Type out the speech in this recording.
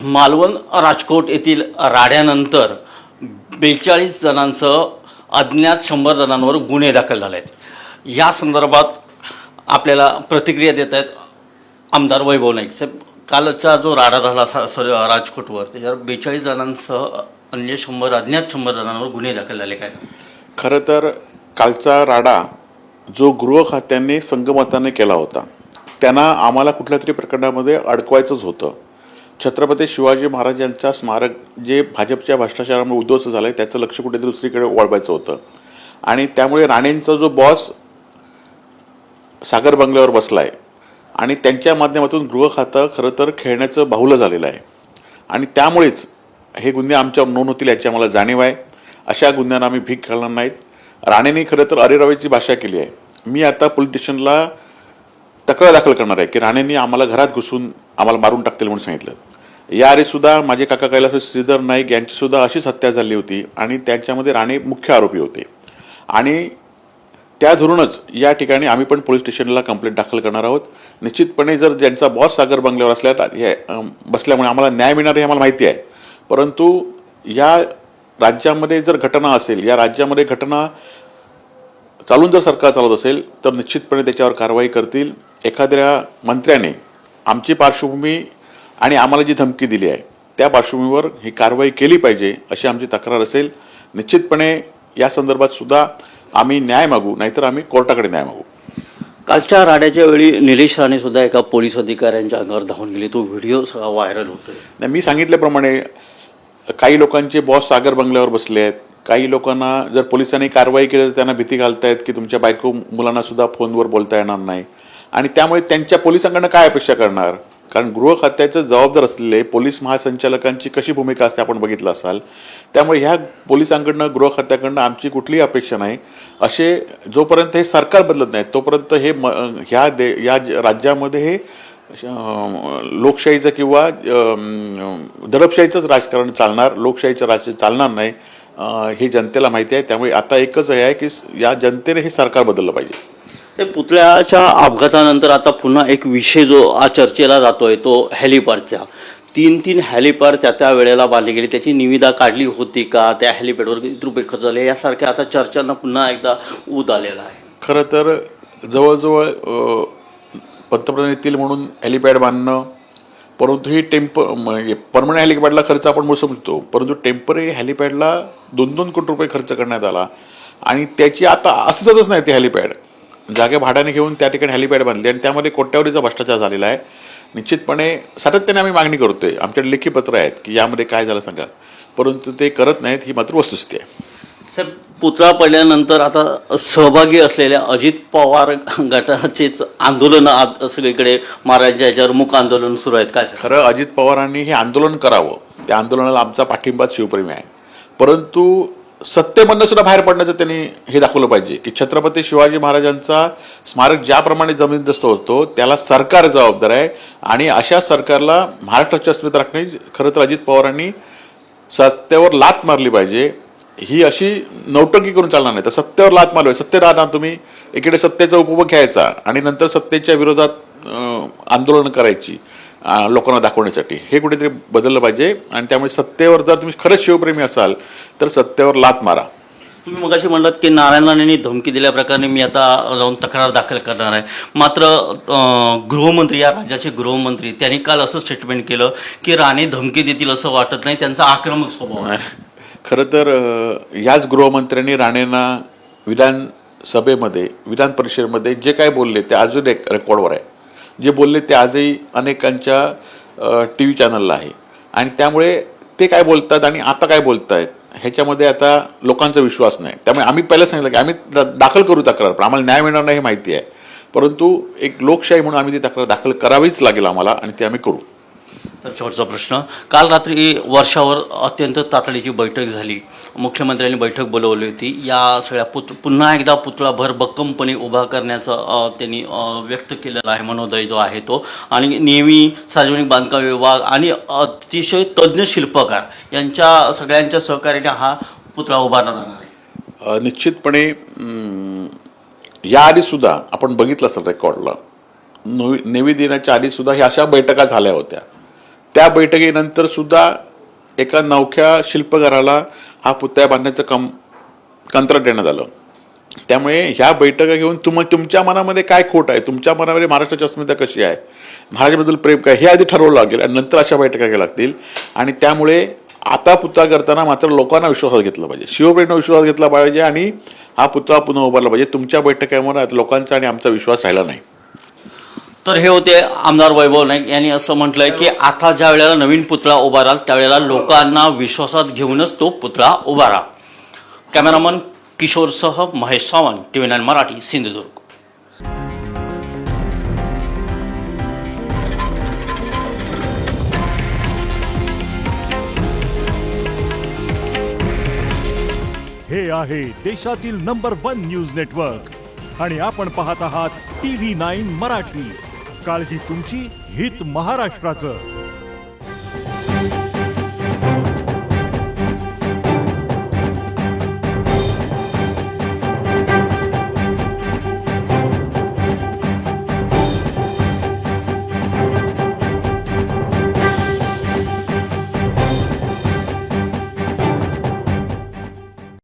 मालवण राजकोट येथील राड्यानंतर 42 जणांसह अज्ञात 100 जणांवर गुन्हे दाखल झाले आहेत। या संदर्भात आपल्याला प्रतिक्रिया देत आहेत आमदार वैभव नाईक साहेब। कालचा जो राडा झाला राजकोटवर त्याच्यावर 42 जणांसह अन्य 100 अज्ञात 100 जणांवर गुन्हे दाखल झाले। काय खरं तर कालचा राडा जो गृह खात्याने संगमताने केला होता त्यांना आम्हाला कुठल्या तरी प्रकरणामध्ये अडकवायचंच होतं। छत्रपती शिवाजी महाराजांचा स्मारक जे भाजपच्या भ्रष्टाचारामुळे उद्ध्वस्त झालंय त्याचं लक्ष कुठेतरी दुसरीकडे वळवायचं होतं आणि त्यामुळे राणेंचा जो बॉस सागर बंगल्यावर बसलाय आणि त्यांच्या माध्यमातून गृह खातं खरं तर खेळण्याचं बाहुलं झालेलं आहे आणि त्यामुळेच हे गुन्हे आमच्यावर नोंद होतील याची आम्हाला जाणीव आहे। अशा गुन्ह्यांना आम्ही भीक घालणार नाहीत। राणेंनी खरं तर अरेरावीची भाषा केली आहे। मी आता पोलीस स्टेशनला तक्रार दाखल करणार आहे की राणेंनी आम्हाला घरात घुसून आम्हाला मारून टाकतील म्हणून सांगितलं। याआधी सुद्धा माझे काका कैलास श्रीधर नाईक यांची सुद्धा अशीच हत्या झाली होती आणि त्यांच्यामध्ये राणे मुख्य आरोपी होते आणि त्या धरूनच या ठिकाणी आम्ही पण पोलीस स्टेशनला कंप्लेंट दाखल करणार आहोत। निश्चितपणे जर ज्यांचा बॉस सागर बंगल्यावर बसल्यामुळे आम्हाला न्याय मिळणार हे आम्हाला माहिती आहे, परंतु या राज्यामध्ये जर घटना असेल, या राज्यामध्ये घटना चालून जर सरकार चालत असेल तर निश्चितपणे त्याच्यावर कारवाई करतील। एखाद्या मंत्र्याने आमची पार्श्वभूमी आणि आम्हाला जी धमकी दिली आहे त्या पार्श्वभूमीवर ही कारवाई केली पाहिजे अशी आमची तक्रार असेल। निश्चितपणे या संदर्भात सुद्धा आम्ही न्याय मागू, नाहीतर आम्ही कोर्टाकडे न्याय मागू। कालच्या राड्याच्या वेळी निलेश राणे सुद्धा एका पोलीस अधिकाऱ्यांच्या अंगावर धावून गेले, तो व्हिडिओ सगळा व्हायरल होतोय। मी सांगितल्याप्रमाणे काही लोकांचे बॉस सागर बंगल्यावर बसले आहेत, काही लोकांना जर पोलिसांनी कारवाई केली तर त्यांना भीती घालतायत की तुमच्या बायको मुलांना सुद्धा फोनवर बोलता येणार नाही आणि त्यामुळे त्यांच्या पोलिसांकडनं काय अपेक्षा करणार? कारण गृह खात्याचे जबाबदार असलेले पोलीस महासंचालकांची कशी भूमिका असते आपण बघितलं असाल। त्यामुळे ह्या पोलिसांकडनं गृह खात्याकडनं आमची कुठलीही अपेक्षा नाही। असे जोपर्यंत हे सरकार बदलत नाही तोपर्यंत हे या राज्यामध्ये हे लोकशाहीचं किंवा दडपशाहीचंच राजकारण चालणार, लोकशाहीचं राजकारण चालणार नाही हे जनतेला माहिती आहे। त्यामुळे आता एकच हे आहे की या जनतेने हे सरकार बदललं पाहिजे। ते पुतळ्याच्या अपघातानंतर आता पुन्हा एक विषय जो चर्चेला जातोय तो हेलिपॅडचा। तीन हेलिपॅड त्या वेळेला बांधली गेली, त्याची निविदा काढली होती का? त्या हेलिपॅडवर किती रुपये खर्च झाले यासारख्या आता चर्चांना पुन्हा एकदा ऊत आलेला आहे। खरं तर जवळजवळ पंतप्रधान येतील म्हणून हेलिपॅड बांधणं, परंतु ही परमनंट हेलिपॅडला खर्च आपण मोठं समजतो, परंतु टेम्पररी हेलिपॅडला 2-2 कोटी रुपये खर्च करण्यात आला आणि त्याची आता असतच नाही। ते हेलिपॅड जागे भाड्याने घेऊन त्या ठिकाणी हेलिपॅड बांधली आणि त्यामध्ये कोट्यावधीचा भ्रष्टाचार झालेला आहे। निश्चितपणे सातत्याने आम्ही मागणी करतोय, आमच्याकडे लेखी पत्र आहेत की यामध्ये काय झालं सांगा, परंतु ते करत नाहीत, ही मात्र वस्तुस्थिती आहे। साहेब, पुतळा पडल्यानंतर आता सहभागी असलेल्या अजित पवार गटाचेच आंदोलन सगळीकडे महाराजांच्या याच्यावर मूक आंदोलन सुरू आहेत। काय खरं अजित पवारांनी हे आंदोलन करावं, त्या आंदोलनाला आमचा पाठिंबा शिवप्रेमी आहे, परंतु सत्तेमधनं सुद्धा बाहेर पडण्याचं त्यांनी हे दाखवलं पाहिजे की छत्रपती शिवाजी महाराजांचा स्मारक ज्याप्रमाणे जबरदस्त होतो त्याला सरकार जबाबदार आहे आणि अशा सरकारला महाराष्ट्राची अस्मिता राखणे खरं तर अजित पवारांनी सत्तेवर लाथ मारली पाहिजे। ही अशी नौटंकी करून चालणार नाही, तर सत्तेवर लाथ मारली, सत्तेत राहणार तुम्ही, इकडे सत्तेचा उपभोग घ्यायचा आणि नंतर सत्तेच्या विरोधात आंदोलन करायची लोकांना दाखवण्यासाठी, हे कुठेतरी बदललं पाहिजे। आणि त्यामुळे सत्तेवर जर तुम्ही खरंच शिवप्रेमी असाल तर सत्तेवर लाथ मारा। तुम्ही मगाशी म्हणलात की नारायण राणेंनी धमकी दिल्याप्रकारे मी आता जाऊन तक्रार दाखल करणार आहे, मात्र गृहमंत्री, या राज्याचे गृहमंत्री, त्यांनी काल असं स्टेटमेंट केलं की राणे धमकी देतील असं वाटत नाही, त्यांचा आक्रमक स्वभाव आहे। खरं तर याच गृहमंत्र्यांनी राणेंना विधानसभेमध्ये, विधान परिषदेमध्ये जे काय बोलले ते अजून एक रेकॉर्डवर आहे, जे बोलले ते आजही अनेकांच्या TV चॅनलला आहे आणि त्यामुळे ते काय बोलतात आणि आता काय बोलतायत ह्याच्यामध्ये आता लोकांचा विश्वास नाही। त्यामुळे आम्ही पहिलं सांगितलं की आम्ही दाखल करू तक्रार, पण आम्हाला न्याय मिळणार नाही हे माहिती आहे, परंतु एक लोकशाही म्हणून आम्ही ती तक्रार दाखल करावीच लागेल आम्हाला आणि ते आम्ही करू। तर शेवटचा प्रश्न, काल रात्री वर्षावर अत्यंत तातडीची बैठक झाली, मुख्यमंत्र्यांनी बैठक बोलवली होती, या सगळ्या पुन्हा एकदा पुतळा भरभक्कमपणे उभा करण्याचं त्यांनी व्यक्त केलेला आहे मनोदय जो आहे तो, आणि नेहमी सार्वजनिक बांधकाम विभाग आणि अतिशय तज्ज्ञ शिल्पकार यांच्या सगळ्यांच्या सहकार्याने हा पुतळा उभारला जाणार आहे। निश्चितपणे याआधी सुद्धा आपण बघितलं असेल रेकॉर्डला, नेवी दिनाच्या आधी सुद्धा ह्या अशा बैठका झाल्या होत्या, त्या बैठकीनंतर सुद्धा एका नवख्या शिल्पकाराला हा पुतळा बांधण्याचं कंत्राट देण्यात आलं. त्यामुळे ह्या बैठका घेऊन तुमच्या मनामध्ये काय खोट आहे, तुमच्या मनामध्ये महाराष्ट्राची अस्मिता कशी आहे, महाराष्ट्राबद्दल प्रेम काय, हे आधी ठरवलं लागेल आणि नंतर अशा बैठका घ्याव्या लागतील. आणि त्यामुळे आता पुतळा करताना मात्र लोकांना विश्वासात घेतलं पाहिजे, शिवप्रेमींना विश्वासात घेतला पाहिजे आणि हा पुतळा पुन्हा उभारला पाहिजे. तुमच्या बैठकांवर लोकांचा आणि आमचा विश्वास राहिला नाही. तर हे होते आमदार वैभव नाईक यांनी असं म्हटलंय की आता ज्या वेळेला नवीन पुतळा उभाराल त्यावेळेला लोकांना विश्वासात घेऊनच तो पुतळा उभारा. कॅमेरामन किशोरसह महेश सावंत, TV9 मराठी, सिंधुदुर्ग. हे आहे देशातील नंबर 1 न्यूज नेटवर्क आणि आपण पाहत आहात TV9 मराठी. काळजी तुमची, हित महाराष्ट्राचं.